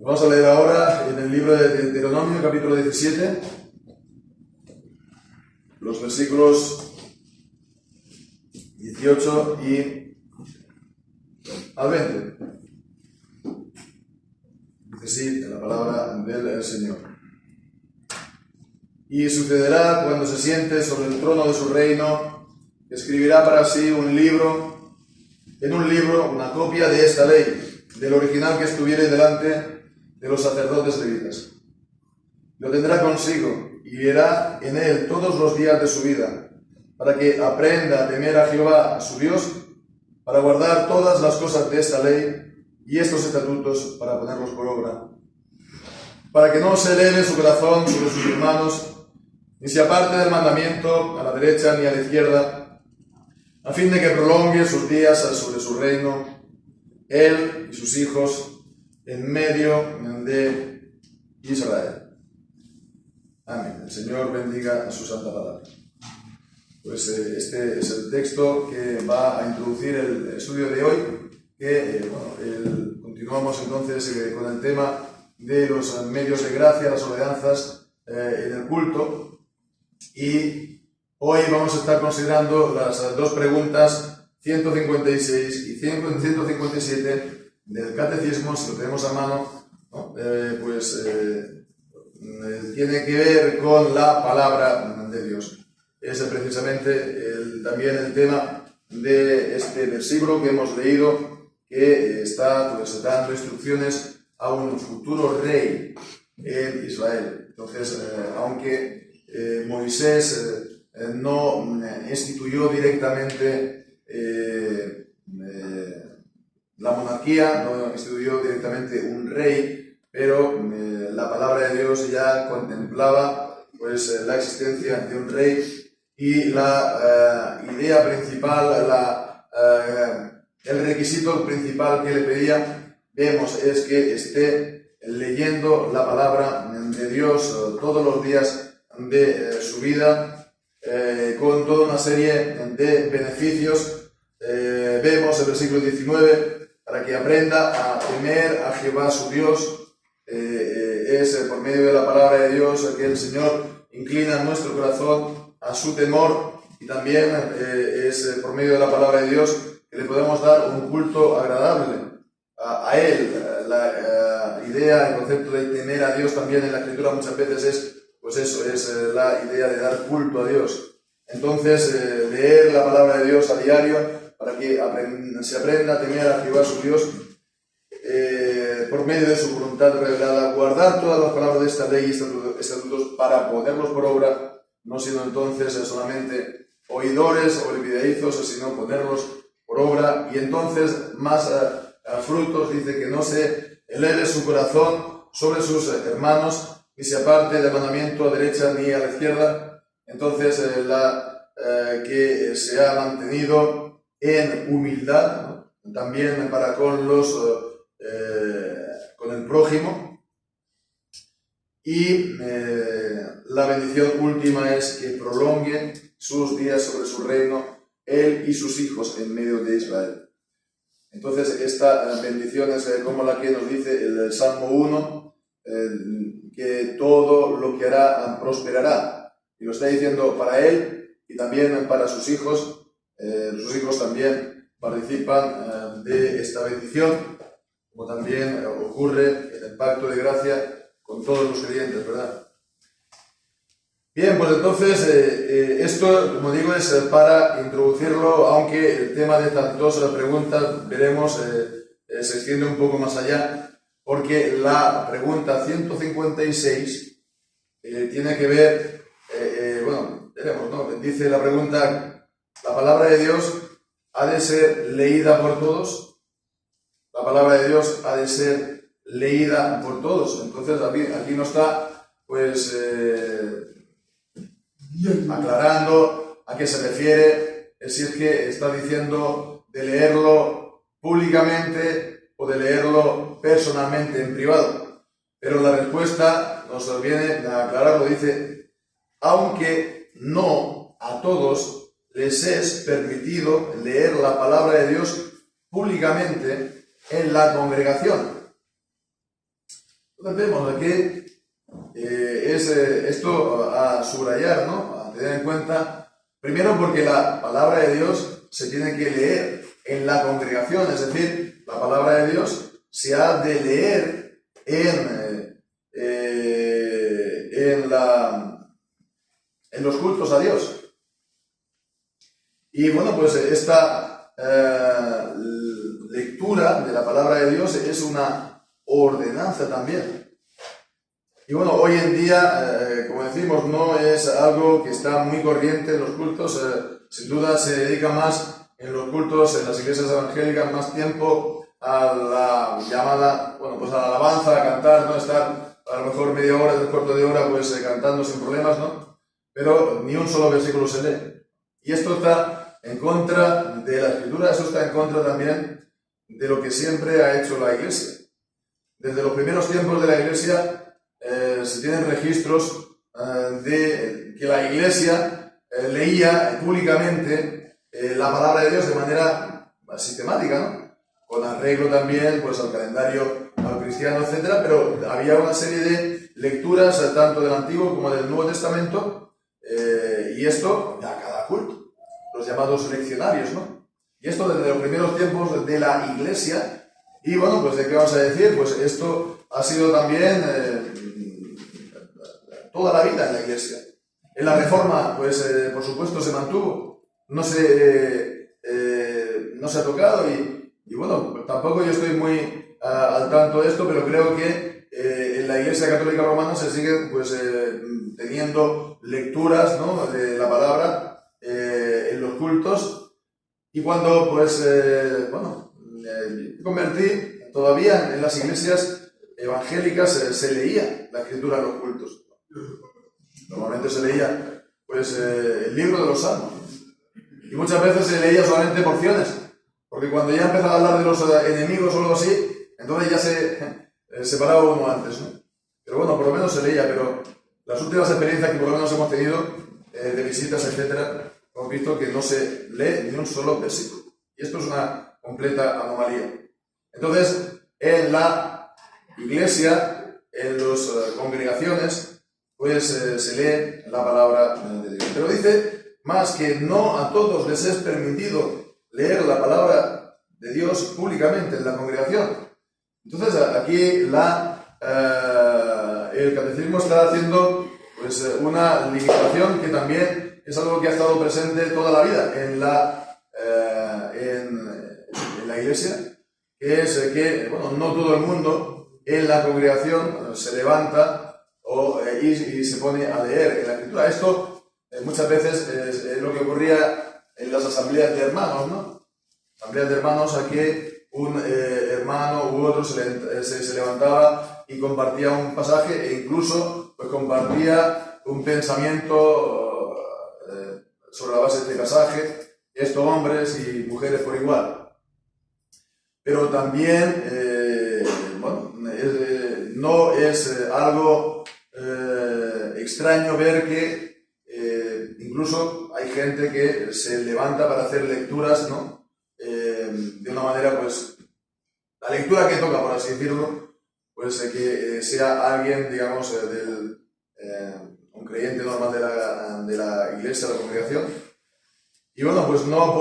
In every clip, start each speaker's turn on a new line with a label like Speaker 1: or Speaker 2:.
Speaker 1: Vamos a leer ahora en el libro de Deuteronomio, capítulo 17, los versículos 18 y al 20. Dice así la palabra del Señor. Y sucederá cuando se siente sobre el trono de su reino, que escribirá para sí en un libro, una copia de esta ley, del original que estuviere delante de los sacerdotes levitas. Lo tendrá consigo y leerá en él todos los días de su vida, para que aprenda a temer a Jehová, su Dios, para guardar todas las cosas de esta ley y estos estatutos para ponerlos por obra, para que no se eleve su corazón sobre sus hermanos, ni se aparte del mandamiento a la derecha ni a la izquierda, a fin de que prolongue sus días sobre su reino, él y sus hijos, en medio de Israel. Amén. El Señor bendiga su santa palabra. Pues este es el texto que va a introducir el estudio de hoy, que continuamos entonces con el tema de los medios de gracia, las ordenanzas en el culto, y hoy vamos a estar considerando las dos preguntas 156 y 157 del catecismo. Si lo tenemos a mano, ¿no? Tiene que ver con la palabra de Dios. Es precisamente también el tema de este versículo que hemos leído, que está dando instrucciones a un futuro rey en Israel. Entonces, aunque Moisés no instituyó directamente la monarquía, no instituyó directamente un rey, pero la palabra de Dios ya contemplaba la existencia de un rey, y la idea principal, el requisito principal que le pedía, vemos, es que esté leyendo la palabra de Dios todos los días de su vida, con toda una serie de beneficios. Vemos el versículo 19, para que aprenda a temer a Jehová su Dios. Es por medio de la palabra de Dios que el Señor inclina nuestro corazón a su temor, y también es por medio de la palabra de Dios que le podemos dar un culto agradable a Él. La idea, el concepto de temer a Dios también en la Escritura muchas veces es la idea de dar culto a Dios. Entonces, leer la palabra de Dios a diario, para que se aprenda a temer a Jehová su Dios por medio de su voluntad revelada, guardar todas las palabras de esta ley y estatutos para ponerlos por obra, no siendo entonces solamente oidores o olvidadizos, sino ponerlos por obra, y entonces más frutos. Dice que no se eleve su corazón sobre sus hermanos, ni se aparte del mandamiento a derecha ni a la izquierda. Entonces que se ha mantenido en humildad, ¿no? También para con el prójimo, y la bendición última es que prolongue sus días sobre su reino, él y sus hijos en medio de Israel. Entonces esta bendición es como la que nos dice el Salmo 1, que todo lo que hará prosperará, y lo está diciendo para él y también para sus hijos. Sus hijos también participan de esta bendición, como también ocurre en el pacto de gracia con todos los creyentes, ¿verdad? Bien, pues entonces esto, como digo, es para introducirlo, aunque el tema de estas dos preguntas, veremos, se extiende un poco más allá, porque la pregunta 156 tiene que ver, veremos, ¿no? Dice la pregunta: ¿la palabra de Dios ha de ser leída por todos? La palabra de Dios ha de ser leída por todos. Entonces aquí no está aclarando a qué se refiere, si es que está diciendo de leerlo públicamente o de leerlo personalmente en privado. Pero la respuesta nos viene a aclararlo. Dice: aunque no a todos les es permitido leer la palabra de Dios públicamente en la congregación. Entonces vemos aquí esto a subrayar, ¿no? A tener en cuenta, primero porque la palabra de Dios se tiene que leer en la congregación, es decir, la palabra de Dios se ha de leer en los cultos a Dios. Y bueno, pues esta lectura de la palabra de Dios es una ordenanza también. Y bueno, hoy en día, como decimos, no es algo que está muy corriente en los cultos. Sin duda se dedica más en los cultos, en las iglesias evangélicas, más tiempo a la llamada, bueno, pues a la alabanza, a cantar, ¿no? Estar a lo mejor media hora, 3/4 de hora, pues cantando sin problemas, ¿no? Pero ni un solo versículo se lee. Y esto está en contra de la Escritura, eso está en contra también de lo que siempre ha hecho la Iglesia. Desde los primeros tiempos de la Iglesia se tienen registros de que la Iglesia leía públicamente la palabra de Dios de manera sistemática, ¿no? Con arreglo también pues, al calendario cristiano, etc. Pero había una serie de lecturas tanto del Antiguo como del Nuevo Testamento y esto a cada culto, los llamados leccionarios, ¿no? Y esto desde los primeros tiempos de la Iglesia. Y bueno, pues ¿de qué vamos a decir? Pues esto ha sido también toda la vida en la Iglesia. En la Reforma, pues por supuesto se mantuvo, no se ha tocado y bueno, tampoco yo estoy muy al tanto de esto, pero creo que en la Iglesia Católica Romana se siguen pues teniendo lecturas, ¿no? De la palabra en los cultos. Y cuando pues me convertí, todavía en las iglesias evangélicas se leía la Escritura en los cultos. Normalmente se leía pues el libro de los Salmos y muchas veces se leía solamente porciones, porque cuando ya empezaba a hablar de los enemigos o algo así, entonces ya se separaba uno antes, ¿no? Pero bueno, por lo menos se leía. Pero las últimas experiencias que por lo menos hemos tenido de visitas, etcétera, hemos visto que no se lee ni un solo versículo, y esto es una completa anomalía. Entonces, en la iglesia, en las congregaciones, pues se lee la palabra de Dios. Pero dice más que no a todos les es permitido leer la palabra de Dios públicamente en la congregación. Entonces aquí el catecismo está haciendo pues una limitación que también es algo que ha estado presente toda la vida en la iglesia, que es que bueno, no todo el mundo en la congregación se levanta y se pone a leer en la Escritura. Esto muchas veces es lo que ocurría en las asambleas de hermanos, ¿no? Asambleas de hermanos a que un hermano u otro se levantaba y compartía un pasaje e incluso pues, compartía un pensamiento sobre la base de este pasaje, esto hombres y mujeres por igual. Pero también, no es algo extraño ver que incluso hay gente que se levanta para hacer lecturas, ¿no? De una manera, pues, la lectura que toca, por así decirlo, pues que sea alguien, digamos, un creyente normal de la iglesia, de la congregación. Y bueno, pues no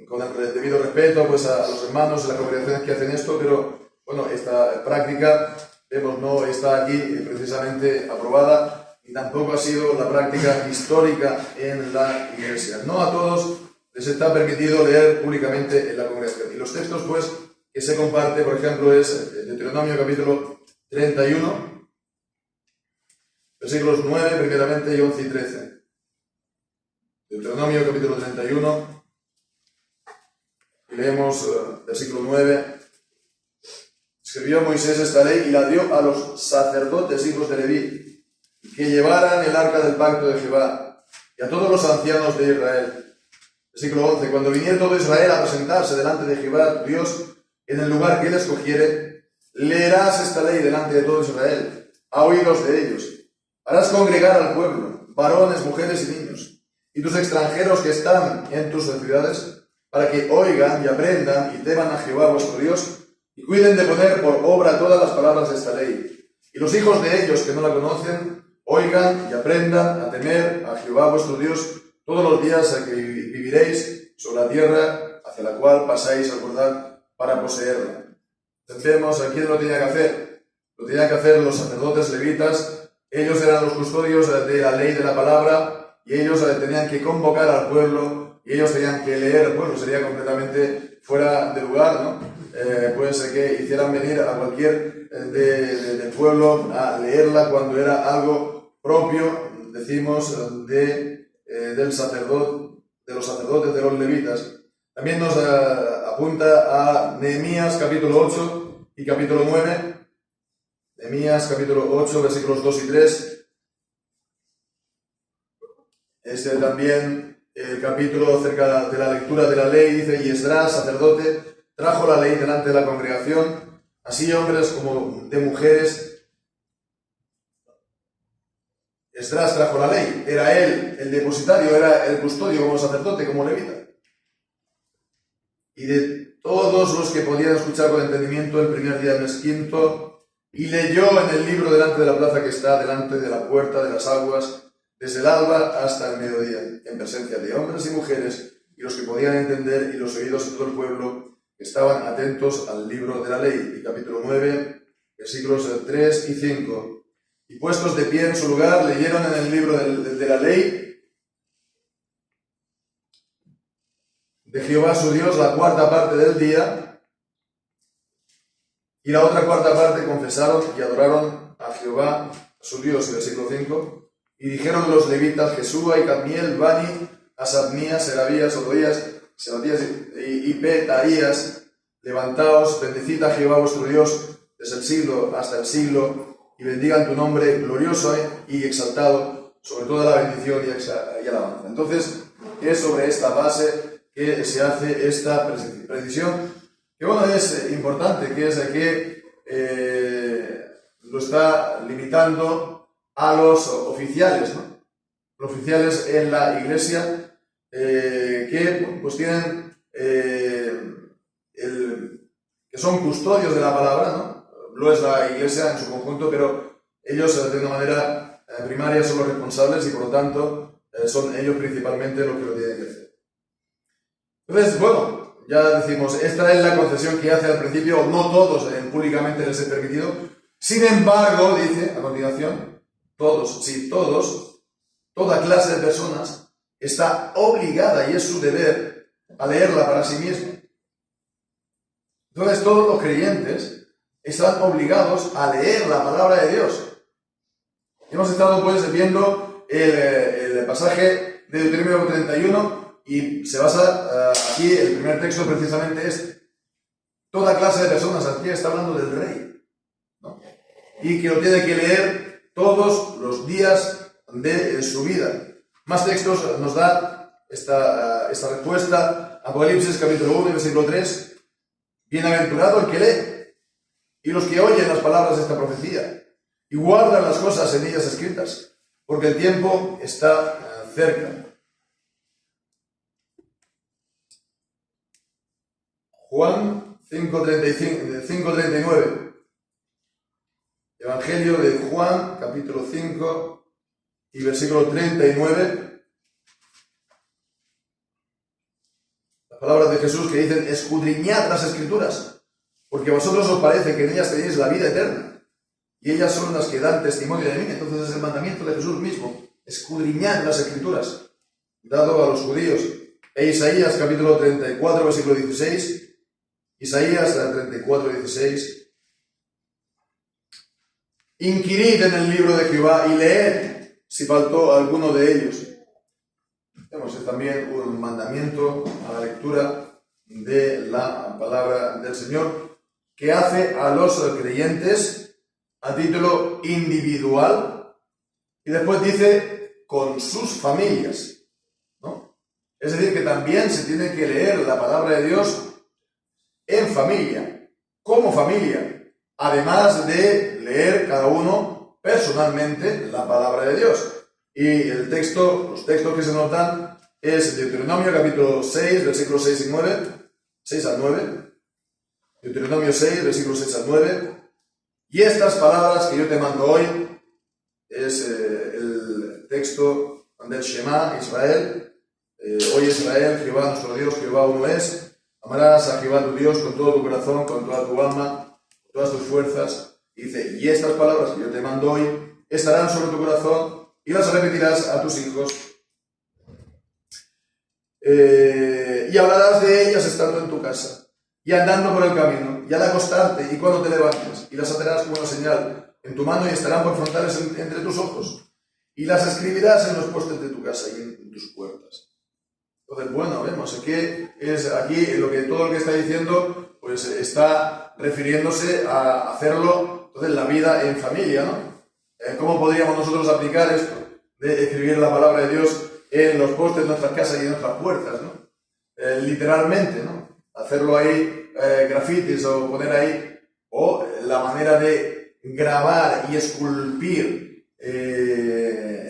Speaker 1: con el debido respeto pues, a los hermanos de las congregaciones que hacen esto, pero bueno, esta práctica, vemos, no está aquí precisamente aprobada y tampoco ha sido la práctica histórica en la iglesia. No a todos les está permitido leer públicamente en la congregación. Y los textos, pues, que se comparte, por ejemplo, es Deuteronomio capítulo 31, versículos 9, primeramente, y 11 y 13. Deuteronomio capítulo 31, y leemos versículo 9. Escribió Moisés esta ley y la dio a los sacerdotes, hijos de Leví, que llevaran el arca del pacto de Jehová, y a todos los ancianos de Israel. Versículo 11. Cuando viniera todo Israel a presentarse delante de Jehová tu Dios, en el lugar que él escogiere, leerás esta ley delante de todo Israel, a oídos de ellos. Harás congregar al pueblo, varones, mujeres y niños, y tus extranjeros que están en tus ciudades, para que oigan y aprendan y teman a Jehová vuestro Dios, y cuiden de poner por obra todas las palabras palabras de esta ley. Y los hijos de ellos que no la conocen, oigan y aprendan a temer a Jehová vuestro Dios todos los días a que viviréis sobre la tierra hacia la cual pasáis a Jordán para poseerla. Entendemos a quién lo tenía que hacer. Lo tenían que hacer los sacerdotes levitas. Ellos eran los custodios de la ley de la palabra y ellos tenían que convocar al pueblo y ellos tenían que leer al pueblo. Sería completamente fuera de lugar, ¿no? Pues que hicieran venir a cualquier del pueblo a leerla cuando era algo propio, decimos, del sacerdote, de los sacerdotes, de los levitas. También nos apunta a Nehemías capítulo 8 y capítulo 9. Nehemías capítulo 8, versículos 2 y 3. También el capítulo acerca de la lectura de la ley dice: y Esdras, sacerdote, trajo la ley delante de la congregación, así hombres como de mujeres. Esdras trajo la ley, era él el depositario, era el custodio como sacerdote, como levita. Y de todos los que podían escuchar con entendimiento el primer día del mes quinto, y leyó en el libro delante de la plaza que está delante de la puerta de las aguas, desde el alba hasta el mediodía, en presencia de hombres y mujeres, y los que podían entender, y los oídos de todo el pueblo, que estaban atentos al libro de la ley. Y capítulo 9, versículos 3 y 5. Y puestos de pie en su lugar, leyeron en el libro de la ley de Jehová su Dios la cuarta parte del día, y la otra cuarta parte confesaron y adoraron a Jehová su Dios. Versículo 5. Y dijeron los levitas, Jesúa y Cadmiel, Bani, Asabnías, Serabías, Odías, Sebatías y Petaías, levantaos, bendecid a Jehová vuestro Dios desde el siglo hasta el siglo, y bendigan tu nombre glorioso y exaltado sobre toda la bendición y alabanza. Entonces, es sobre esta base que se hace esta precisión, que bueno, es importante, que es que lo está limitando a los oficiales, ¿no? Los oficiales en la iglesia que pues tienen que son custodios de la palabra, ¿no? Lo es la iglesia en su conjunto, pero ellos de una manera primaria son los responsables y por lo tanto son ellos principalmente los que lo tienen que hacer. Entonces, bueno, ya decimos, esta es la concesión que hace al principio, no todos públicamente les es permitido. Sin embargo, dice a continuación, todos, sí, todos, toda clase de personas está obligada, y es su deber, a leerla para sí mismo. Entonces todos los creyentes están obligados a leer la palabra de Dios. Hemos estado pues viendo el pasaje de Deuteronomio 31 y se basa aquí, el primer texto precisamente es toda clase de personas. Aquí está hablando del rey, ¿no? Y que lo tiene que leer todos los días de su vida. Más textos nos da esta respuesta. Apocalipsis capítulo 1, versículo 3. Bienaventurado el que lee y los que oyen las palabras de esta profecía y guardan las cosas en ellas escritas, porque el tiempo está cerca. Juan 5:39. Evangelio de Juan, capítulo 5 y versículo 39. Las palabras de Jesús que dicen: escudriñad las Escrituras, porque a vosotros os parece que en ellas tenéis la vida eterna, y ellas son las que dan testimonio de mí. Entonces es el mandamiento de Jesús mismo: escudriñad las Escrituras, dado a los judíos. E Isaías capítulo 34, versículo 16. Isaías 34, 16. Inquirid en el libro de Jehová y leed si faltó alguno de ellos. Tenemos también un mandamiento a la lectura de la palabra del Señor que hace a los creyentes a título individual y después dice con sus familias, ¿no? Es decir, que también se tiene que leer la palabra de Dios en familia, como familia, además de leer cada uno personalmente la palabra de Dios. Y los textos que se nos dan es Deuteronomio capítulo 6, versículos 6 y 9, 6 al 9, Deuteronomio 6, versículos 6 al 9, Y estas palabras que yo te mando hoy es el texto del Shema Israel. Oye Israel, Jehová nuestro Dios, Jehová uno es. Amarás a Jehová tu Dios con todo tu corazón, con toda tu alma, con todas tus fuerzas. Y dice, y estas palabras que yo te mando hoy estarán sobre tu corazón y las repetirás a tus hijos. Y hablarás de ellas estando en tu casa y andando por el camino y al acostarte y cuando te levantes, y las atarás como una señal en tu mano y estarán por frontales entre tus ojos, y las escribirás en los postes de tu casa y en tus puertas. Entonces, bueno, vemos que es aquí todo lo que está diciendo, pues está refiriéndose a hacerlo, entonces, la vida en familia, ¿no? ¿Cómo podríamos nosotros aplicar esto de escribir la palabra de Dios en los postes de nuestras casas y en nuestras puertas, ¿no? Literalmente, ¿no? Hacerlo ahí, grafitis o poner ahí, o la manera de grabar y esculpir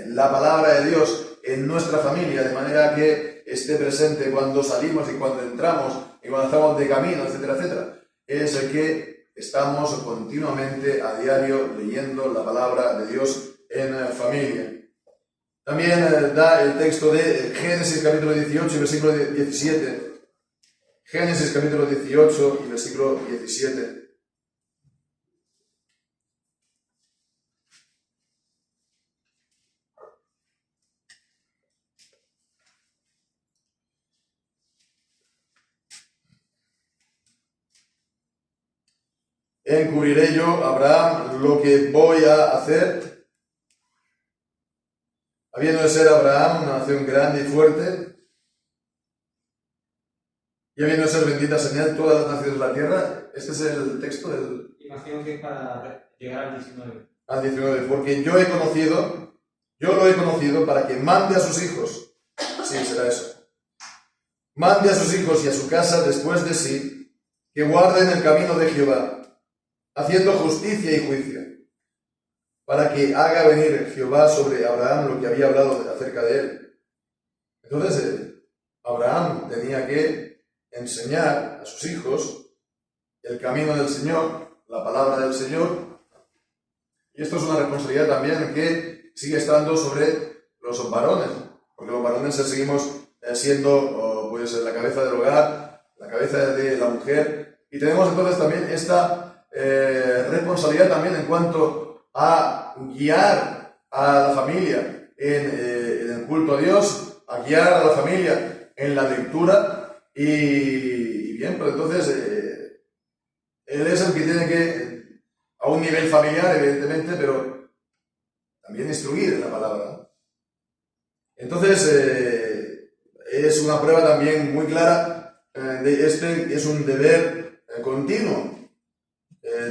Speaker 1: la palabra de Dios en nuestra familia, de manera que esté presente cuando salimos y cuando entramos y cuando estamos de camino, etcétera, etcétera. Es el que estamos continuamente a diario leyendo la palabra de Dios en familia. También da el texto de Génesis capítulo 18 y versículo 17. Génesis capítulo 18 y versículo 17. Encubriré yo a Abraham lo que voy a hacer, habiendo de ser Abraham una nación grande y fuerte, y habiendo de ser bendita señal todas las naciones de la tierra. Este es el texto del...
Speaker 2: Imagino que es para llegar al 19.
Speaker 1: Al 19, porque yo lo he conocido para que mande a sus hijos. Sí, será eso. Mande a sus hijos y a su casa después de sí, que guarden el camino de Jehová, haciendo justicia y juicio, para que haga venir Jehová sobre Abraham lo que había hablado acerca de él. Entonces, Abraham tenía que enseñar a sus hijos el camino del Señor, la palabra del Señor, y esto es una responsabilidad también que sigue estando sobre los varones, porque los varones seguimos siendo pues la cabeza del hogar, la cabeza de la mujer, y tenemos entonces también esta responsabilidad también en cuanto a guiar a la familia en el culto a Dios, a guiar a la familia en la lectura, y bien, pues entonces él es el que tiene que, a un nivel familiar evidentemente, pero también instruir en la palabra. Entonces es una prueba también muy clara de este es un deber continuo.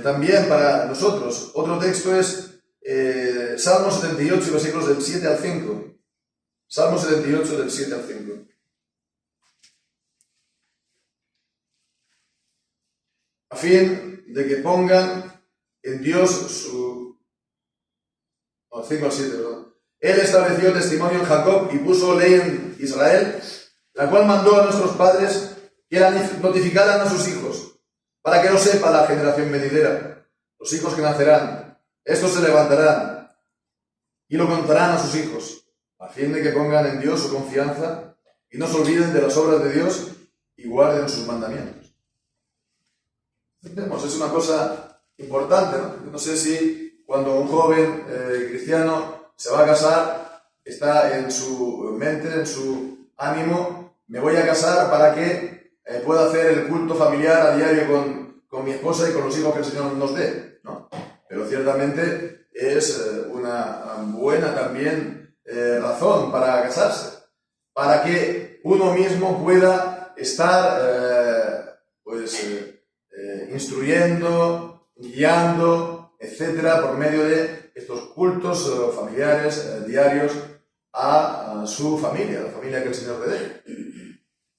Speaker 1: También para nosotros. Otro texto es Salmo 78, versículos del 7 al 5. Salmo 78, del 7 al 5. A fin de que pongan en Dios su... No, 5 al 7, perdón. Él estableció testimonio en Jacob y puso ley en Israel, la cual mandó a nuestros padres que la notificaran a sus hijos, para que lo sepa la generación venidera, los hijos que nacerán. Estos se levantarán y lo contarán a sus hijos, a fin de que pongan en Dios su confianza y no se olviden de las obras de Dios y guarden sus mandamientos. Entendemos, es una cosa importante, ¿no? No sé si cuando un joven cristiano se va a casar, está en su mente, en su ánimo, me voy a casar para que pueda hacer el culto familiar a diario con mi esposa y con los hijos que el Señor nos dé, ¿no? Pero ciertamente es una buena también razón para casarse, para que uno mismo pueda estar instruyendo, guiando, etcétera, por medio de estos cultos familiares diarios a su familia, la familia que el Señor le dé.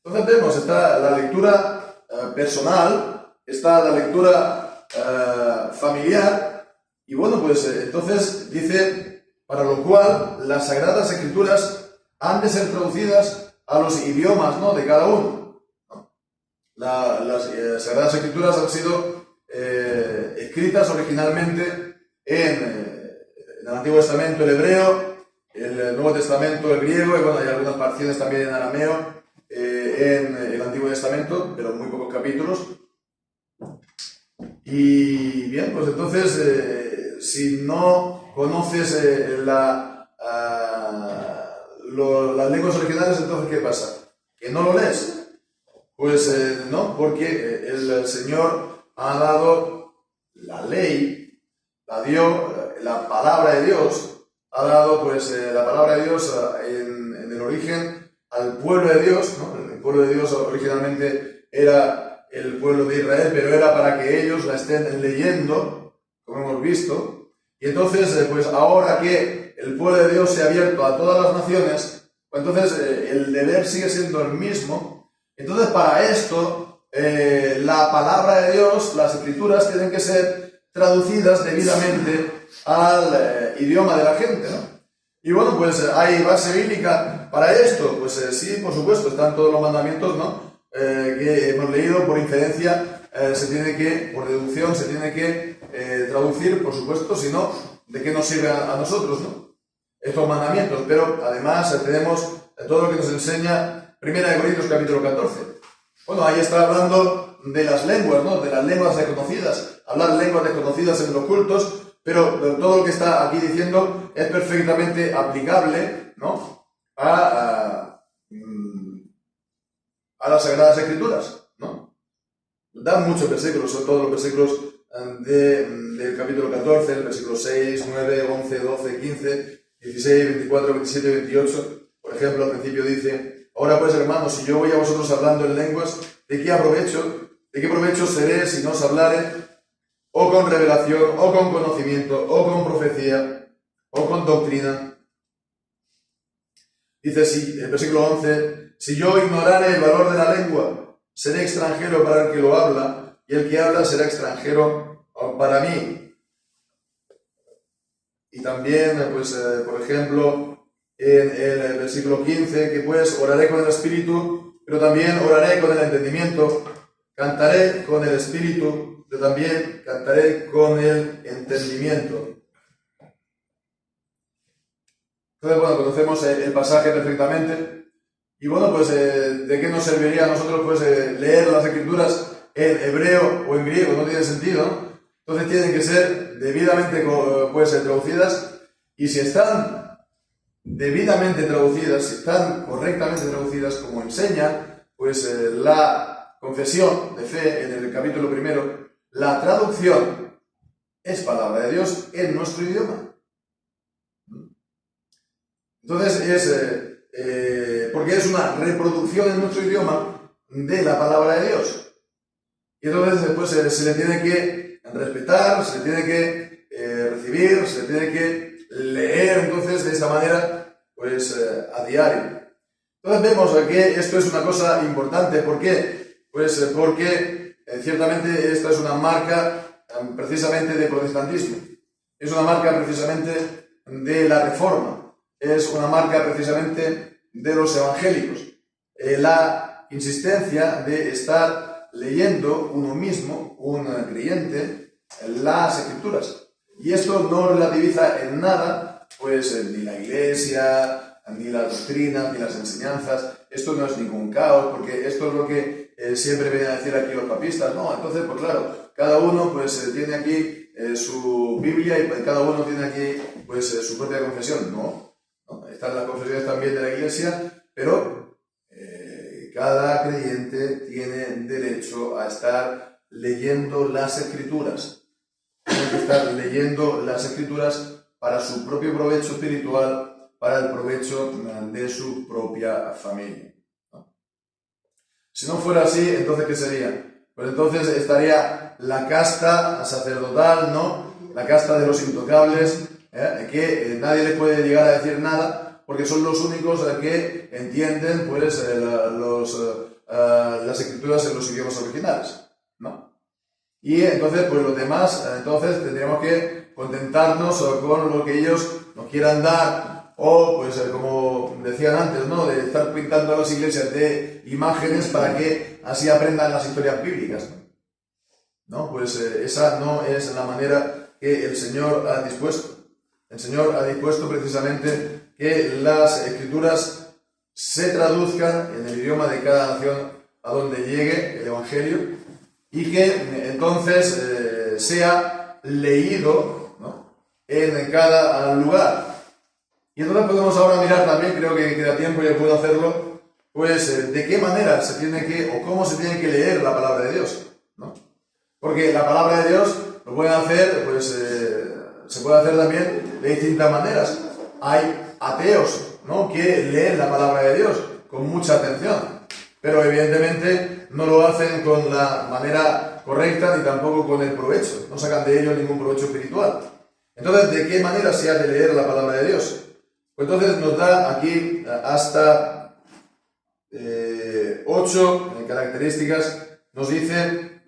Speaker 1: Entonces vemos, está la lectura personal, está la lectura familiar, y bueno, pues entonces dice, para lo cual las Sagradas Escrituras han de ser traducidas a los idiomas, ¿no?, de cada uno. Las Sagradas Escrituras han sido escritas originalmente en el Antiguo Testamento el hebreo, el Nuevo Testamento el griego, y bueno, hay algunas parciales también en arameo en el Antiguo Testamento, pero muy pocos capítulos. Y bien, pues entonces, si no conoces las lenguas originales, entonces ¿qué pasa? ¿Que no lo lees? Pues no, porque el Señor ha dado la ley, la dio, la palabra de Dios, ha dado pues la palabra de Dios en el origen al pueblo de Dios, ¿no? El pueblo de Dios originalmente era el pueblo de Israel, pero era para que ellos la estén leyendo, como hemos visto. Y entonces, pues ahora que el pueblo de Dios se ha abierto a todas las naciones, pues entonces el deber sigue siendo el mismo. Entonces, para esto, la palabra de Dios, las escrituras, tienen que ser traducidas debidamente al idioma de la gente, ¿no? Y bueno, pues hay base bíblica para esto. Pues sí, por supuesto, están todos los mandamientos, ¿no? Que hemos leído por inferencia, por deducción, se tiene que traducir, por supuesto, si no, ¿de qué nos sirve a nosotros, no? Estos mandamientos. Pero además tenemos todo lo que nos enseña 1 Corintios capítulo 14. Bueno, ahí está hablando de las lenguas, ¿no? De las lenguas desconocidas, hablar lenguas desconocidas en los cultos, pero todo lo que está aquí diciendo es perfectamente aplicable, ¿no? A las Sagradas Escrituras, ¿no? Dan muchos versículos, son todos los versículos del capítulo 14, el versículo 6, 9, 11, 12, 15, 16, 24, 27 y 28. Por ejemplo, al principio dice: ahora pues, hermanos, si yo voy a vosotros hablando en lenguas, ¿de qué aprovecho? ¿De qué provecho seré si no os hablare? O con revelación, o con conocimiento, o con profecía, o con doctrina. Dice si, el versículo 11: si yo ignorare el valor de la lengua, seré extranjero para el que lo habla, y el que habla será extranjero para mí. Y también, pues, por ejemplo, en el versículo 15, que pues oraré con el espíritu, pero también oraré con el entendimiento, cantaré con el espíritu, pero también cantaré con el entendimiento. Entonces, bueno, conocemos el pasaje perfectamente. Y bueno, pues, ¿de qué nos serviría a nosotros pues leer las escrituras en hebreo o en griego? No tiene sentido, ¿no? Entonces tienen que ser debidamente pues, traducidas, y si están debidamente traducidas, si están correctamente traducidas, como enseña pues la confesión de fe en el capítulo 1, la traducción es palabra de Dios en nuestro idioma. Entonces porque es una reproducción en nuestro idioma de la palabra de Dios. Y entonces después se le tiene que respetar, se le tiene que recibir, se le tiene que leer entonces de esta manera, pues a diario. Entonces vemos que esto es una cosa importante. ¿Por qué? Pues porque ciertamente esta es una marca precisamente de protestantismo. Es una marca precisamente de la Reforma. Es una marca precisamente de los evangélicos. La insistencia de estar leyendo uno mismo, un creyente, las Escrituras. Y esto no relativiza en nada, pues, ni la Iglesia, ni la doctrina, ni las enseñanzas. Esto no es ningún caos, porque esto es lo que siempre vienen a decir aquí los papistas. No, entonces, pues claro, cada uno pues tiene aquí su Biblia, y cada uno tiene aquí pues su propia confesión. No, están las confesiones también de la Iglesia, pero cada creyente tiene derecho a estar leyendo las Escrituras. Tiene que estar leyendo las Escrituras para su propio provecho espiritual, para el provecho de su propia familia, ¿no? Si no fuera así, entonces ¿qué sería? Pues entonces estaría la casta sacerdotal, ¿no? La casta de los intocables, que nadie les puede llegar a decir nada, porque son los únicos que entienden pues las Escrituras en los idiomas originales, ¿no? Y entonces, pues los demás, entonces tendríamos que contentarnos con lo que ellos nos quieran dar, o pues como decían antes, ¿no? De estar pintando a las iglesias de imágenes para que así aprendan las historias bíblicas, ¿no? ¿no? Pues esa no es la manera que el Señor ha dispuesto. El Señor ha dispuesto precisamente que las Escrituras se traduzcan en el idioma de cada nación a donde llegue el Evangelio y que entonces sea leído, ¿no?, en cada lugar. Y entonces podemos ahora mirar también, creo que queda tiempo y ya puedo hacerlo, pues de qué manera se tiene que, o cómo se tiene que leer la palabra de Dios, ¿no? Porque la palabra de Dios lo pueden hacer, pues se puede hacer también de distintas maneras. Hay ateos, ¿no?, que leen la palabra de Dios con mucha atención, pero evidentemente no lo hacen con la manera correcta ni tampoco con el provecho, no sacan de ello ningún provecho espiritual. Entonces, ¿de qué manera se ha de leer la palabra de Dios? Pues entonces nos da aquí hasta 8 características. Nos dice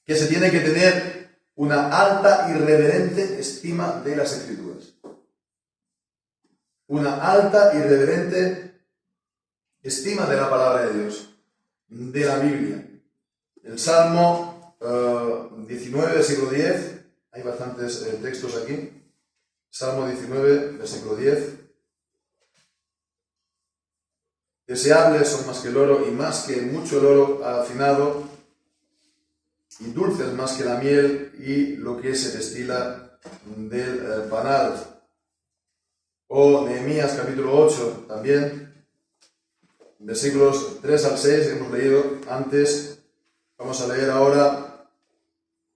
Speaker 1: que se tiene que tener una alta y reverente estima de las Escrituras. Una alta y reverente estima de la palabra de Dios, de la Biblia. El Salmo 19, versículo 10, hay bastantes textos aquí. Salmo 19, versículo 10. Deseables son más que el oro y más que mucho el oro afinado, y dulces más que la miel y lo que se destila del panal. O Nehemías capítulo 8 también, versículos 3 al 6, hemos leído antes. Vamos a leer ahora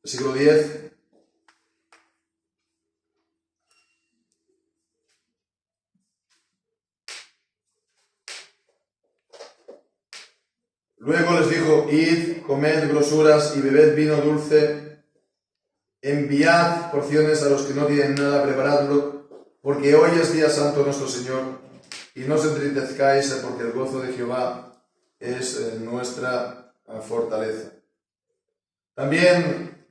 Speaker 1: versículo 10. Luego les dijo: id, comed grosuras y bebed vino dulce, enviad porciones a los que no tienen nada, preparadlo, porque hoy es día santo nuestro Señor, y no os entristezcáis, porque el gozo de Jehová es nuestra fortaleza. También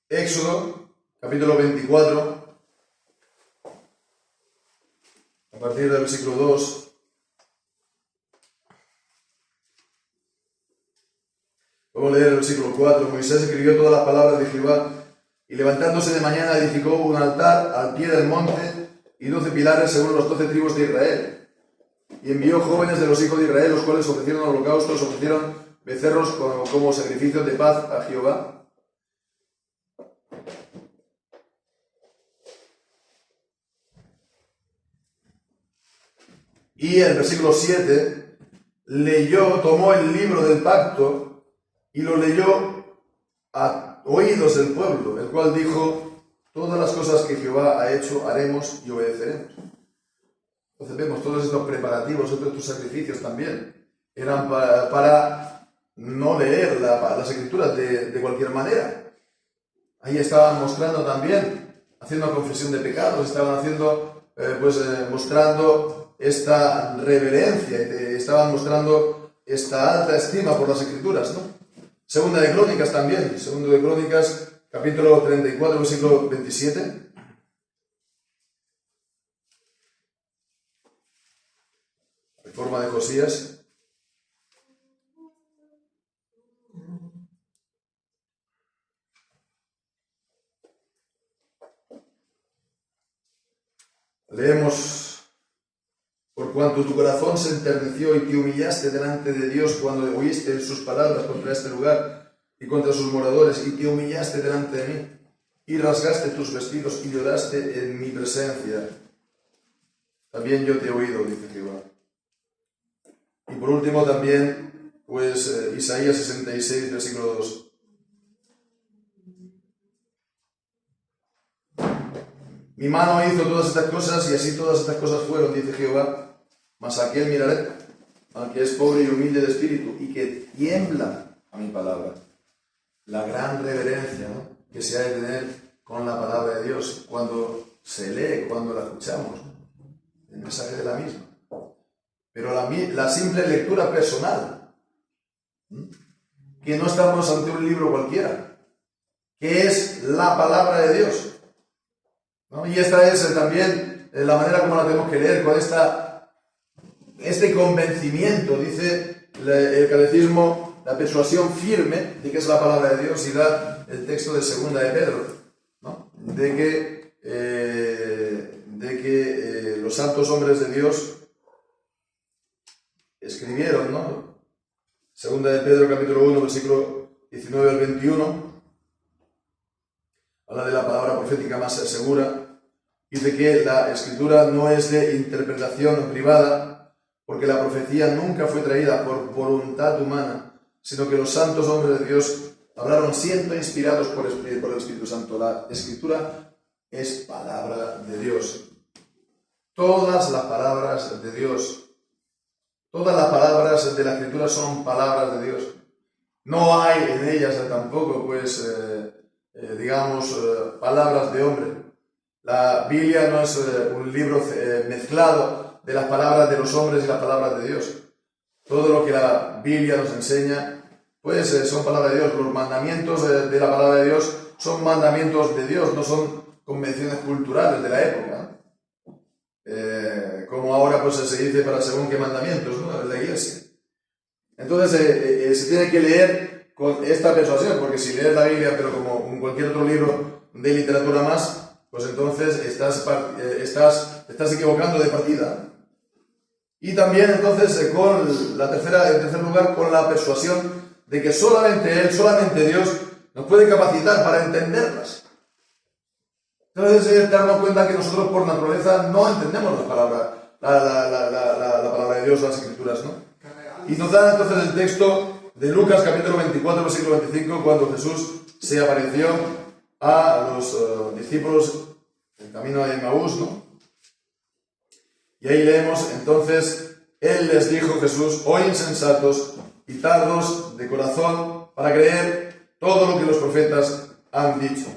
Speaker 1: Éxodo, capítulo 24, a partir del versículo 2. Vamos a leer el versículo 4. Moisés escribió todas las palabras de Jehová, y levantándose de mañana edificó un altar al pie del monte y 12 pilares según los 12 tribus de Israel. Y envió jóvenes de los hijos de Israel, los cuales ofrecieron holocaustos, ofrecieron becerros como sacrificios de paz a Jehová. Y el versículo 7 tomó el libro del pacto y lo leyó a oídos del pueblo, el cual dijo: todas las cosas que Jehová ha hecho haremos y obedeceremos. Entonces vemos todos estos preparativos, estos sacrificios también eran para no leer las Escrituras de cualquier manera. Ahí estaban mostrando también, haciendo confesión de pecados, estaban haciendo, mostrando esta reverencia, estaban mostrando esta alta estima por las Escrituras, ¿no? Segunda de Crónicas también, Segundo de Crónicas, capítulo 34, versículo 27. Reforma de Josías. Leemos: por cuanto tu corazón se enterneció y te humillaste delante de Dios cuando oíste sus palabras contra este lugar y contra sus moradores, y te humillaste delante de mí, y rasgaste tus vestidos y lloraste en mi presencia, también yo te he oído, dice Jehová. Y por último también, Isaías 66, versículo 2. Mi mano hizo todas estas cosas, y así todas estas cosas fueron, dice Jehová. Mas a aquel miraré, al que es pobre y humilde de espíritu, y que tiembla a mi palabra. La gran reverencia, ¿no?, que se ha de tener con la palabra de Dios cuando se lee, cuando la escuchamos, el mensaje de la misma. Pero la simple lectura personal, que no estamos ante un libro cualquiera, que es la palabra de Dios, ¿no? Y esta es también la manera como la tenemos que leer, con este convencimiento. Dice el catecismo la persuasión firme de que es la palabra de Dios, y da el texto de Segunda de Pedro, ¿no? De que los santos hombres de Dios escribieron, ¿no? Segunda de Pedro, capítulo 1, versículo 19 al 21, habla de la palabra profética más segura. Dice que la escritura no es de interpretación privada, porque la profecía nunca fue traída por voluntad humana, sino que los santos hombres de Dios hablaron siendo inspirados por el Espíritu Santo. La escritura es palabra de Dios. Todas las palabras de Dios, todas las palabras de la escritura son palabras de Dios. No hay en ellas tampoco, pues, palabras de hombre. La Biblia no es un libro mezclado de las palabras de los hombres y las palabras de Dios. Todo lo que la Biblia nos enseña, pues son palabras de Dios. Los mandamientos de la palabra de Dios son mandamientos de Dios, no son convenciones culturales de la época. Como ahora pues se dice para según qué mandamientos, ¿no? En la iglesia. Entonces se tiene que leer con esta persuasión, porque si lees la Biblia, pero como cualquier otro libro de literatura más, pues entonces estás equivocando de partida. Y también entonces en tercer lugar, con la persuasión de que solamente Él, solamente Dios, nos puede capacitar para entenderlas. Entonces darnos cuenta que nosotros por naturaleza no entendemos la palabra de Dios, las Escrituras, ¿no? Y nos da entonces el texto de Lucas capítulo 24, versículo 25, cuando Jesús se apareció a los discípulos en camino a Emaús, ¿no? Y ahí leemos, entonces, Él les dijo, Jesús, oh insensatos y tardos de corazón para creer todo lo que los profetas han dicho.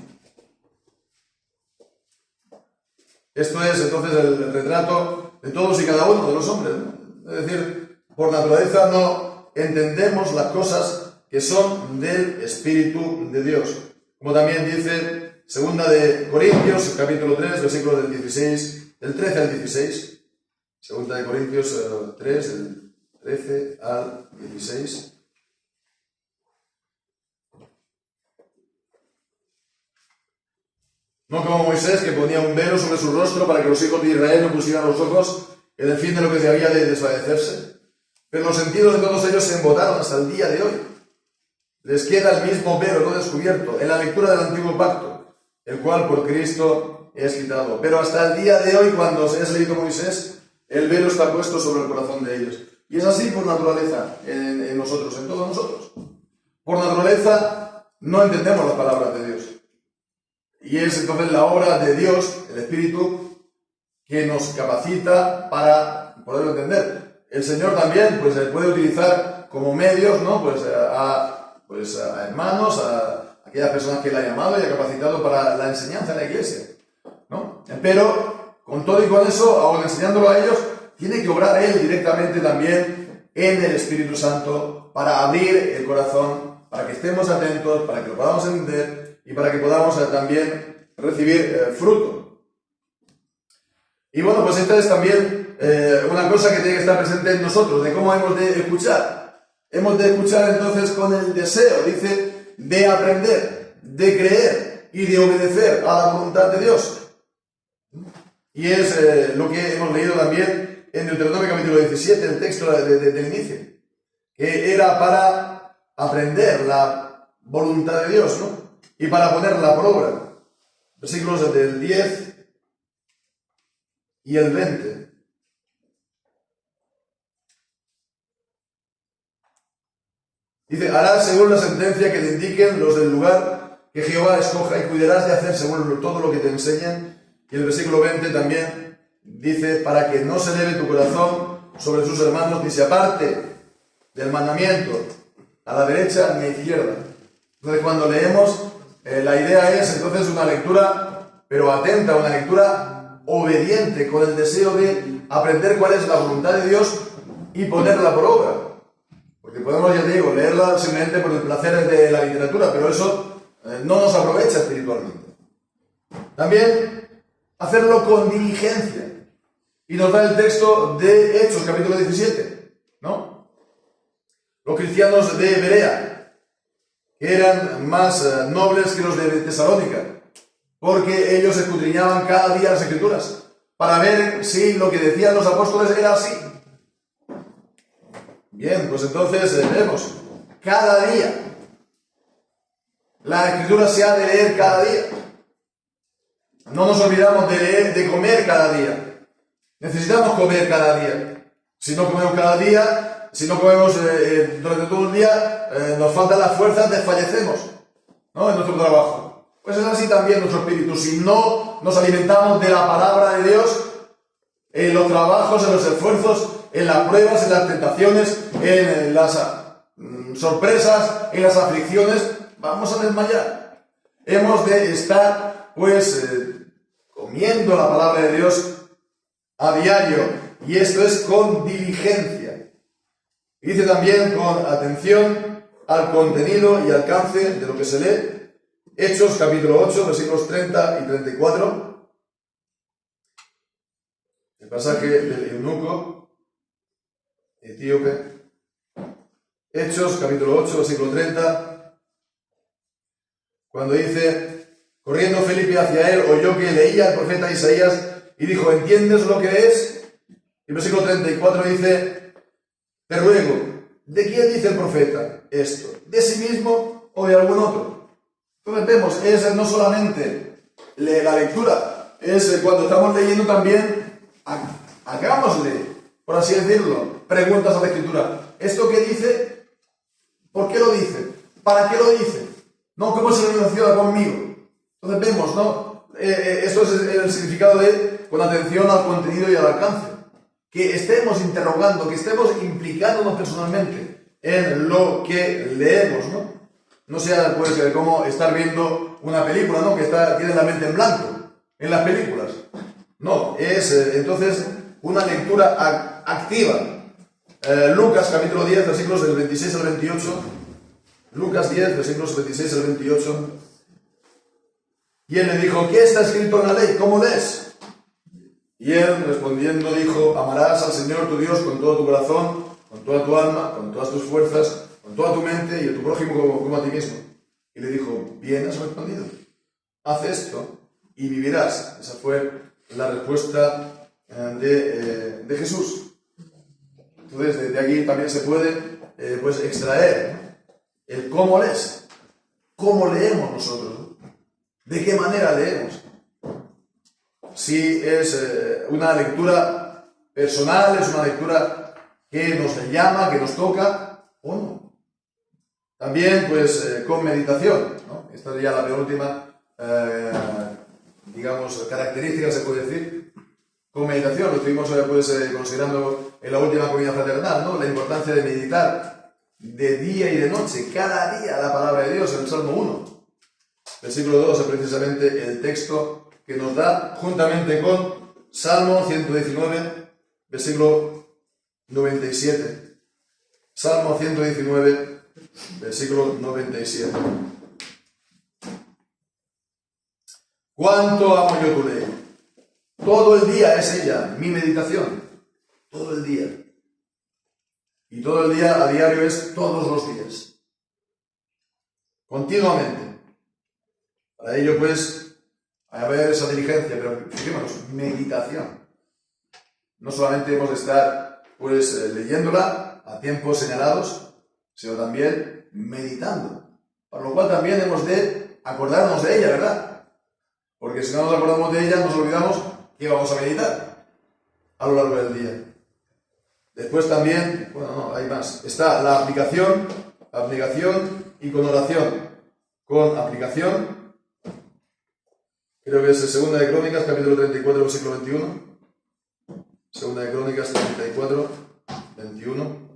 Speaker 1: Esto es entonces el retrato de todos y cada uno de los hombres, ¿no? Es decir, por naturaleza no entendemos las cosas que son del Espíritu de Dios. Como también dice Segunda de Corintios, capítulo 3, versículos del 13 al 16. Segunda de Corintios 3, del 13 al 16. No como Moisés, que ponía un velo sobre su rostro para que los hijos de Israel no pusieran los ojos en el fin de lo que había de desvanecerse. Pero los sentidos de todos ellos se embotaron hasta el día de hoy. Les queda el mismo velo no descubierto en la lectura del antiguo pacto, el cual por Cristo es quitado. Pero hasta el día de hoy, cuando se es leído Moisés, el velo está puesto sobre el corazón de ellos. Y es así por naturaleza en nosotros, en todos nosotros. Por naturaleza no entendemos las palabras de Dios. Y es entonces la obra de Dios, el Espíritu, que nos capacita para poderlo entender. El Señor también pues puede utilizar como medios, ¿no? A hermanos, a aquellas personas que Él ha llamado y ha capacitado para la enseñanza en la iglesia, ¿no? Pero con todo y con eso, aún enseñándolo a ellos, tiene que obrar Él directamente también en el Espíritu Santo para abrir el corazón, para que estemos atentos, para que lo podamos entender y para que podamos también recibir fruto. Y bueno, pues esta es también una cosa que tiene que estar presente en nosotros, de cómo hemos de escuchar. Hemos de escuchar entonces con el deseo, dice, de aprender, de creer y de obedecer a la voluntad de Dios. Y es lo que hemos leído también en Deuteronomio capítulo 17, el texto del inicio, que era para aprender la voluntad de Dios, ¿no? Y para ponerla por obra. Versículos del 10 y el 20. Dice, harás según la sentencia que te indiquen los del lugar que Jehová escoja y cuidarás de hacer según todo lo que te enseñen. Y el versículo 20 también dice, para que no se eleve tu corazón sobre sus hermanos, ni se aparte del mandamiento a la derecha ni a la izquierda. Entonces cuando leemos, la idea es entonces una lectura, pero atenta, una lectura obediente, con el deseo de aprender cuál es la voluntad de Dios y ponerla por obra. Porque podemos, ya te digo, leerla simplemente por el placer de la literatura, pero eso no nos aprovecha espiritualmente. También hacerlo con diligencia. Y nos da el texto de Hechos, capítulo 17, ¿no? los cristianos de Berea, que eran más nobles que los de Tesalónica, porque ellos escudriñaban cada día las Escrituras, para ver si lo que decían los apóstoles era así. Bien, pues entonces vemos, cada día, la Escritura se ha de leer cada día. No nos olvidamos de leer, de comer cada día. Necesitamos comer cada día. Si no comemos cada día, si no comemos durante todo el día, nos faltan las fuerzas, desfallecemos, ¿no?, en nuestro trabajo. Pues es así también nuestro espíritu. Si no nos alimentamos de la palabra de Dios, en los trabajos, en los esfuerzos, en las pruebas, en las tentaciones, en las sorpresas, en las aflicciones, vamos a desmayar. Hemos de estar, pues, comiendo la palabra de Dios a diario, y esto es con diligencia. Dice también con atención al contenido y alcance de lo que se lee. Hechos capítulo 8, versículos 30 y 34. El pasaje del eunuco etíope. Hechos capítulo 8, versículo 30. Cuando dice: corriendo Felipe hacia él, oyó que leía el profeta Isaías y dijo: ¿entiendes lo que es? Y el versículo 34 dice: te ruego, ¿de quién dice el profeta esto? ¿De sí mismo o de algún otro? Entonces vemos, es no solamente la lectura, es cuando estamos leyendo también, hagámosle, por así decirlo, preguntas a la Escritura. ¿Esto qué dice? ¿Por qué lo dice? ¿Para qué lo dice? ¿No? ¿Cómo se relaciona conmigo? Entonces vemos, ¿no? Esto es el significado de con atención al contenido y al alcance. Que estemos interrogando, que estemos implicándonos personalmente en lo que leemos, ¿no? No sea, pues, como estar viendo una película, ¿no?, que tiene la mente en blanco en las películas. No, es entonces una lectura activa. Lucas capítulo 10, versículos del 26 al 28. Lucas 10, versículos 26 al 28. Y él le dijo: ¿qué está escrito en la ley? ¿Cómo lees? Y él respondiendo dijo: amarás al Señor tu Dios con todo tu corazón, con toda tu alma, con todas tus fuerzas, con toda tu mente, y a tu prójimo como a ti mismo. Y le dijo: bien has respondido, haz esto y vivirás. Esa fue la respuesta de Jesús. Entonces, de aquí también se puede pues extraer, ¿no?, el cómo lees, cómo leemos nosotros, ¿no? ¿De qué manera leemos? Si es una lectura personal, es una lectura que nos llama, que nos toca, o no. También, pues, con meditación, ¿no? Esta es ya la penúltima, digamos, característica, se puede decir. Con meditación, lo estuvimos considerando en la última comida fraternal, ¿no? La importancia de meditar de día y de noche, cada día, la palabra de Dios, en el Salmo 1. Versículo 2 es precisamente el texto que nos da, juntamente con Salmo 119, versículo 97. Salmo 119, versículo 97. ¿Cuánto amo yo tu ley? Todo el día es ella, mi meditación. Todo el día. Y todo el día, a diario, es todos los días. Continuamente. Para ello, pues, hay que haber esa diligencia, pero fijémonos, meditación. No solamente hemos de estar, pues, leyéndola a tiempos señalados, sino también meditando. Para lo cual también hemos de acordarnos de ella, ¿verdad? Porque si no nos acordamos de ella, nos olvidamos que vamos a meditar a lo largo del día. Después también, bueno, no, hay más. Está la aplicación y con oración. Con aplicación, creo que es 2 de Crónicas, capítulo 34, versículo 21. 2 de Crónicas 34, 21.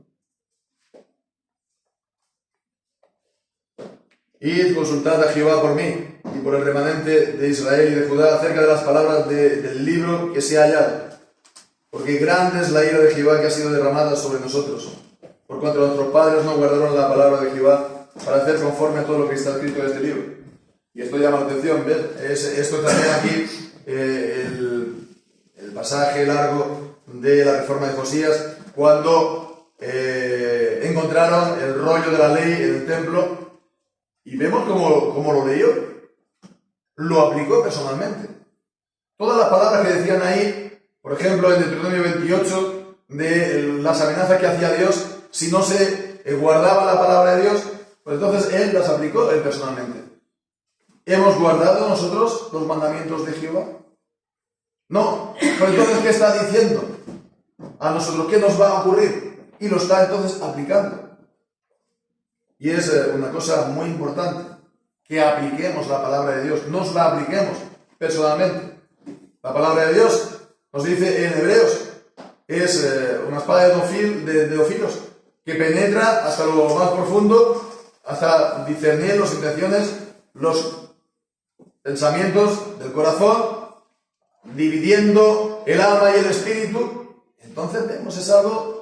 Speaker 1: Id, consultad a Jehová por mí y por el remanente de Israel y de Judá acerca de las palabras del libro que se ha hallado. Porque grande es la ira de Jehová que ha sido derramada sobre nosotros, por cuanto nuestros padres no guardaron la palabra de Jehová para hacer conforme a todo lo que está escrito en este libro. Y esto llama la atención, ¿ves? Esto también aquí, el pasaje largo de la reforma de Josías, cuando encontraron el rollo de la ley en el templo y vemos cómo lo leyó. Lo aplicó personalmente. Todas las palabras que decían ahí, por ejemplo, en Deuteronomio 28, de las amenazas que hacía Dios, si no se guardaba la palabra de Dios, pues entonces él las aplicó él personalmente. ¿Hemos guardado nosotros los mandamientos de Jehová? No. Pues entonces, ¿qué está diciendo a nosotros? ¿Qué nos va a ocurrir? Y lo está entonces aplicando. Y es una cosa muy importante, que apliquemos la palabra de Dios, nos la apliquemos personalmente. La palabra de Dios nos dice en Hebreos, es una espada de dos filos, que penetra hasta lo más profundo, hasta discernir las intenciones, los pensamientos del corazón, dividiendo el alma y el espíritu. Entonces vemos, es algo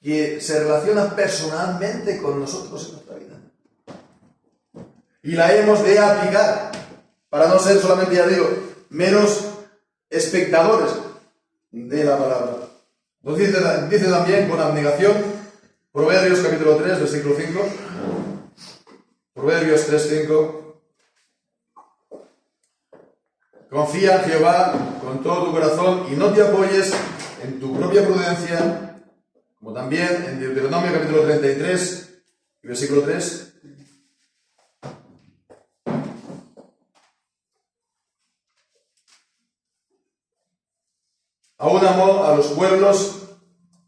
Speaker 1: que se relaciona personalmente con nosotros en nuestra vida. Y la hemos de aplicar, para no ser solamente, ya digo, meros espectadores de la palabra. Nos dice también con abnegación, Proverbios capítulo 3, versículo 5, Proverbios 3, 5, confía en Jehová con todo tu corazón y no te apoyes en tu propia prudencia, como también en Deuteronomio capítulo 33, versículo 3. Aún amó a los pueblos,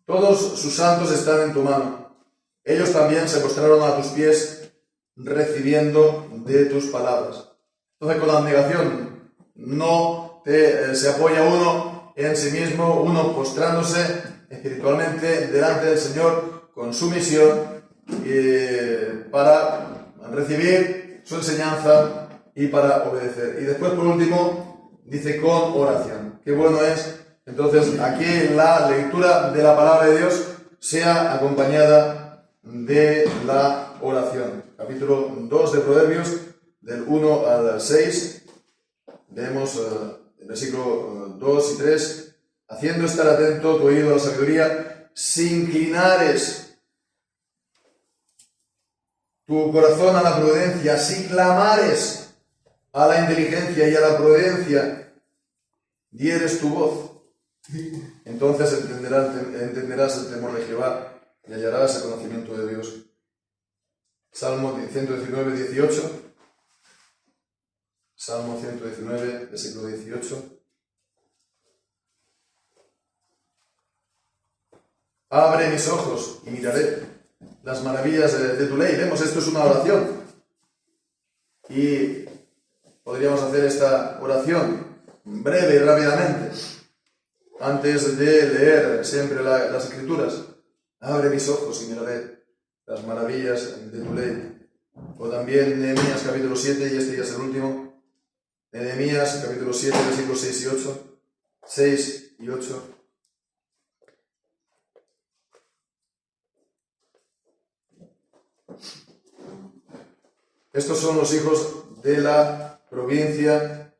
Speaker 1: todos sus santos están en tu mano. Ellos también se postraron a tus pies, recibiendo de tus palabras. Entonces, con la abnegación, no se apoya uno en sí mismo, uno postrándose espiritualmente delante del Señor con su misión para recibir su enseñanza y para obedecer. Y después, por último, dice con oración. Qué bueno es entonces aquí la lectura de la palabra de Dios sea acompañada de la oración. Capítulo 2 de Proverbios, del 1 al 6, vemos el versículo 2 y 3, haciendo estar atento tu oído a la sabiduría, si inclinares tu corazón a la prudencia, si clamares a la inteligencia y a la prudencia, dieres tu voz, entonces entenderás el temor de Jehová y hallarás el conocimiento de Dios. Salmo 119, 18. Salmo 119, versículo 18. Abre mis ojos y miraré las maravillas de tu ley. Vemos, esto es una oración. Y podríamos hacer esta oración breve y rápidamente, antes de leer siempre las Escrituras. Abre mis ojos y miraré las maravillas de tu ley. O también Nehemías capítulo 7, y este ya es el último. Nehemías capítulo 7, versículos 6 y 8. 6 y 8. Estos son los hijos de la provincia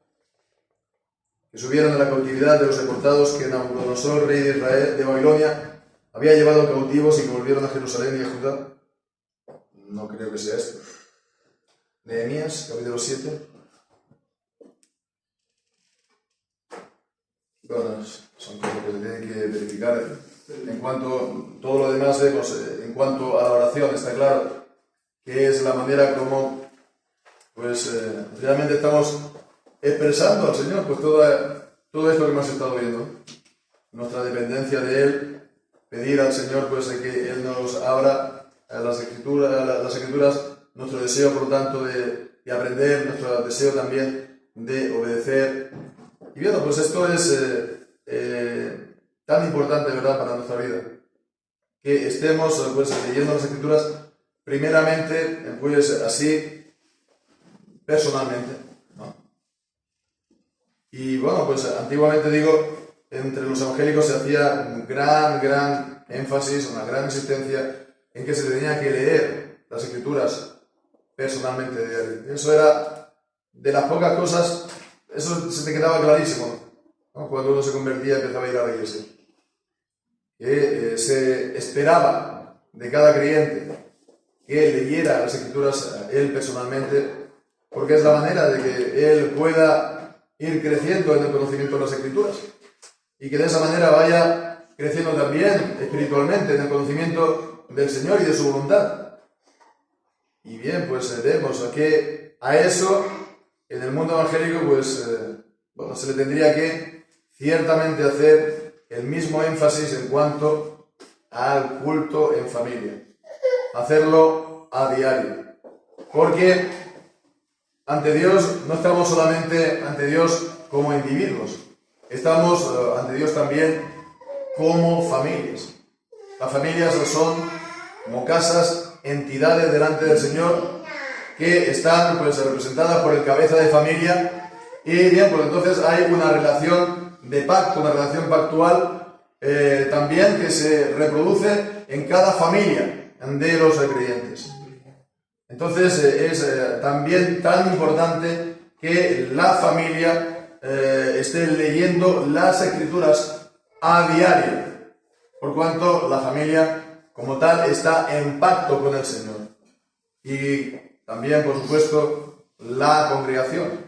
Speaker 1: que subieron a la cautividad de los deportados que Nabucodonosor, rey de Israel, de Babilonia, había llevado cautivos y que volvieron a Jerusalén y a Judá. No creo que sea esto. Nehemías, capítulo 7. Bueno, son cosas que se tienen que verificar. En cuanto a todo lo demás, vemos, en cuanto a la oración, está claro que es la manera como realmente estamos expresando al Señor pues todo esto que hemos estado viendo, nuestra dependencia de Él, pedir al Señor pues que Él nos abra las escrituras, nuestro deseo por lo tanto de aprender, nuestro deseo también de obedecer. Y bien, pues esto es tan importante, ¿verdad?, para nuestra vida, que estemos pues leyendo las escrituras primeramente pues así personalmente, ¿no? Y bueno, pues antiguamente digo, entre los evangélicos se hacía un gran énfasis, una gran insistencia en que se tenía que leer las escrituras personalmente. Eso era de las pocas cosas, eso se te quedaba clarísimo, ¿no?, cuando uno se convertía y empezaba a ir a la iglesia. Que se esperaba de cada creyente que leyera las Escrituras él personalmente, porque es la manera de que él pueda ir creciendo en el conocimiento de las Escrituras y que de esa manera vaya creciendo también espiritualmente en el conocimiento del Señor y de su voluntad. Y bien, pues vemos que a eso en el mundo evangélico pues se le tendría que ciertamente hacer el mismo énfasis en cuanto al culto en familia, hacerlo a diario, porque ante Dios no estamos solamente ante Dios como individuos, estamos ante Dios también como familias. Las familias son como casas, entidades delante del Señor que están pues representadas por el cabeza de familia, y bien, pues entonces hay una relación de pacto, una relación pactual también que se reproduce en cada familia de los creyentes. Entonces es también tan importante que la familia esté leyendo las Escrituras a diario, por cuanto la familia como tal está en pacto con el Señor. Y también, por supuesto, la congregación.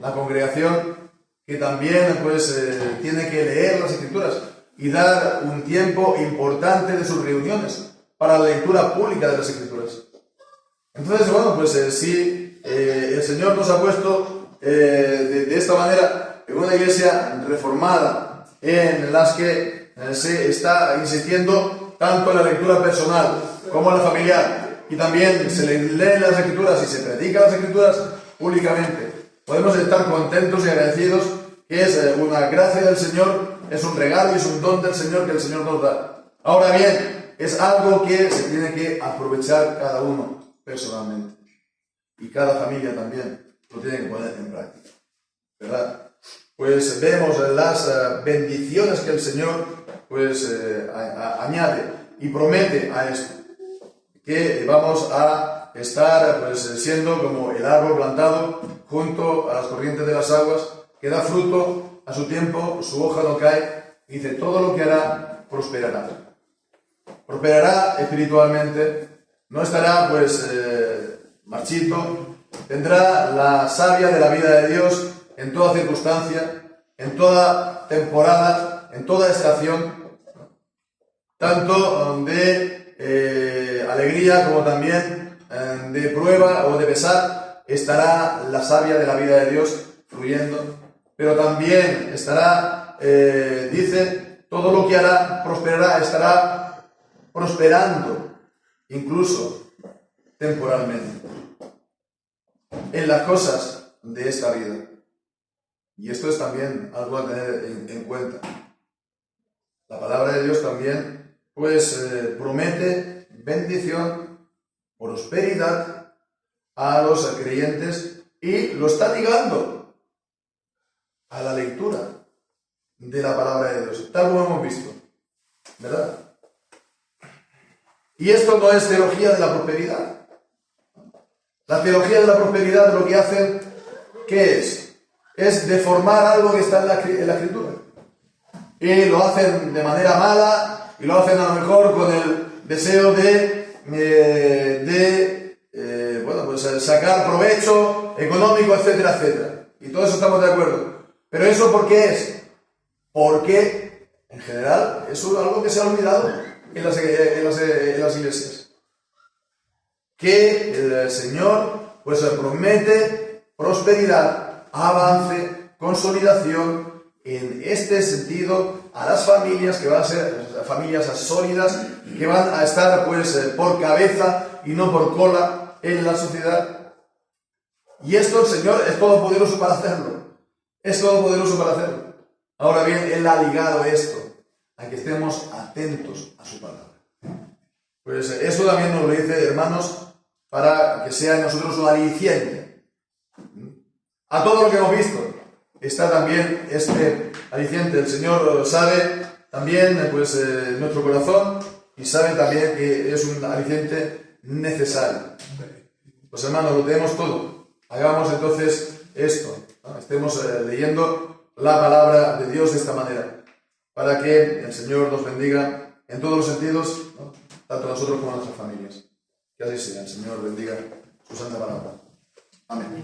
Speaker 1: La congregación que también pues tiene que leer las Escrituras y dar un tiempo importante de sus reuniones para la lectura pública de las Escrituras. Entonces, bueno, pues si el Señor nos ha puesto de esta manera en una iglesia reformada, en las que se está insistiendo tanto en la lectura personal como en la familiar, y también se leen las Escrituras y se predican las Escrituras públicamente, podemos estar contentos y agradecidos, que es una gracia del Señor, es un regalo y es un don del Señor que el Señor nos da. Ahora bien, es algo que se tiene que aprovechar cada uno personalmente, y cada familia también lo tiene que poner en práctica, ¿verdad? Pues vemos las bendiciones que el Señor pues añade y promete a esto, que vamos a estar pues siendo como el árbol plantado junto a las corrientes de las aguas, que da fruto a su tiempo, su hoja no cae, y dice, todo lo que hará prosperará. Prosperará espiritualmente, no estará pues marchito, tendrá la savia de la vida de Dios en toda circunstancia, en toda temporada, en toda estación, tanto de alegría como también de prueba o de pesar, estará la savia de la vida de Dios fluyendo, pero también estará, dice, todo lo que hará prosperará, estará prosperando, incluso temporalmente, en las cosas de esta vida. Y esto es también algo a tener en cuenta. La palabra de Dios también, pues, promete bendición, prosperidad a los creyentes, y lo está ligando a la lectura de la palabra de Dios, tal como hemos visto, ¿verdad? Y esto no es teología de la prosperidad. La teología de la prosperidad lo que hacen, ¿qué es? Es deformar algo que está en la Escritura. Y lo hacen de manera mala, y lo hacen a lo mejor con el deseo de sacar provecho económico, etcétera, etcétera. Y todo eso estamos de acuerdo. Pero ¿eso por qué es? Porque, en general, eso es algo que se ha olvidado en las iglesias. Que el Señor pues promete prosperidad, avance, consolidación en este sentido a las familias, que van a ser familias sólidas, que van a estar pues por cabeza y no por cola en la sociedad. Y esto el Señor es todopoderoso para hacerlo. Es todopoderoso para hacerlo. Ahora bien, Él ha ligado esto a que estemos atentos a su palabra. Pues esto también nos lo dice, hermanos, para que sea en nosotros un aliciente. A todo lo que hemos visto está también este aliciente. El Señor sabe también pues nuestro corazón, y sabe también que es un aliciente necesario. Pues hermanos, lo tenemos todo. Hagamos entonces esto, ¿no? Estemos leyendo la palabra de Dios de esta manera, para que el Señor nos bendiga en todos los sentidos, ¿no? tanto a nosotros como a nuestras familias. Que así sea. El Señor bendiga su santa palabra. Amén.